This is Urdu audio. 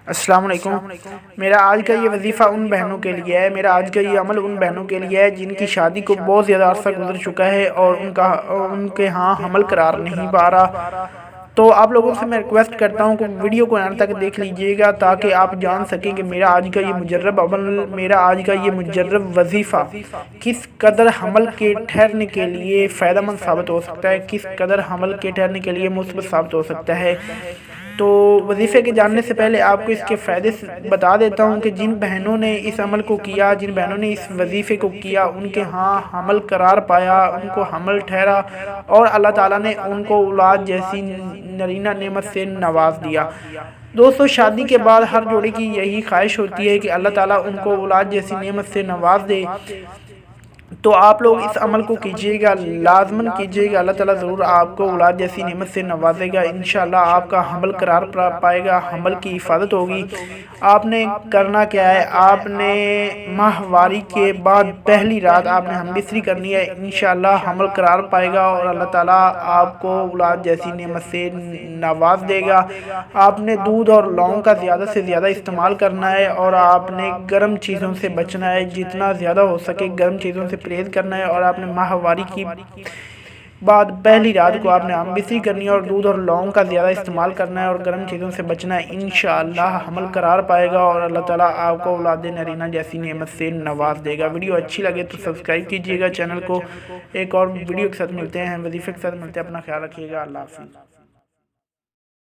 السلام علیکم۔ میرا آج کا یہ وظیفہ ان بہنوں کے لیے ہے، میرا آج کا یہ عمل ان بہنوں کے لیے ہے جن کی شادی کو بہت زیادہ عرصہ گزر چکا ہے اور ان کے ہاں حمل قرار نہیں پا رہا۔ تو آپ لوگوں سے میں ریکویسٹ کرتا ہوں کہ ویڈیو کو اینڈ تک دیکھ لیجئے گا تاکہ آپ جان سکیں کہ میرا آج کا یہ مجرب عمل، میرا آج کا یہ مجرب وظیفہ کس قدر حمل کے ٹھہرنے کے لیے فائدہ مند ثابت ہو سکتا ہے، کس قدر حمل کے ٹھہرنے کے لیے مثبت ثابت ہو سکتا ہے۔ تو وظیفے کے جاننے سے پہلے آپ کو اس کے فائدے بتا دیتا ہوں کہ جن بہنوں نے اس عمل کو کیا، جن بہنوں نے اس وظیفے کو کیا، ان کے ہاں حمل قرار پایا، ان کو حمل ٹھہرا اور اللہ تعالیٰ نے ان کو اولاد جیسی نرینہ نعمت سے نواز دیا۔ دوستو، شادی کے بعد ہر جوڑے کی یہی خواہش ہوتی ہے کہ اللہ تعالیٰ ان کو اولاد جیسی نعمت سے نواز دے۔ تو آپ لوگ اس عمل کو کیجئے گا، لازماً کیجئے گا، اللہ تعالیٰ ضرور آپ کو اولاد جیسی نعمت سے نوازے گا، انشاءاللہ آپ کا حمل قرار پائے گا، حمل کی حفاظت ہوگی۔ آپ نے کرنا کیا ہے، آپ نے ماہواری کے بعد پہلی رات آپ نے ہم بستری کرنی ہے، انشاءاللہ حمل قرار پائے گا اور اللہ تعالیٰ آپ کو اولاد جیسی نعمت سے نواز دے گا۔ آپ نے دودھ اور لونگ کا زیادہ سے زیادہ استعمال کرنا ہے اور آپ نے گرم چیزوں سے بچنا ہے، جتنا زیادہ ہو سکے گرم چیزوں سے پرہیز کرنا ہے، اور آپ نے ماہواری کی بعد پہلی رات کو آپ نے ہم بستری کرنی ہے اور دودھ اور لونگ کا زیادہ استعمال کرنا ہے اور گرم چیزوں سے بچنا ہے، انشاءاللہ حمل قرار پائے گا اور اللہ تعالیٰ آپ کو اولاد نرینہ جیسی نعمت سے نواز دے گا۔ ویڈیو اچھی لگے تو سبسکرائب کیجئے گا چینل کو۔ ایک اور ویڈیو کے ساتھ ملتے ہیں، وظیفے کے ساتھ ملتے ہیں، اپنا خیال رکھیے گا، اللہ حافظ۔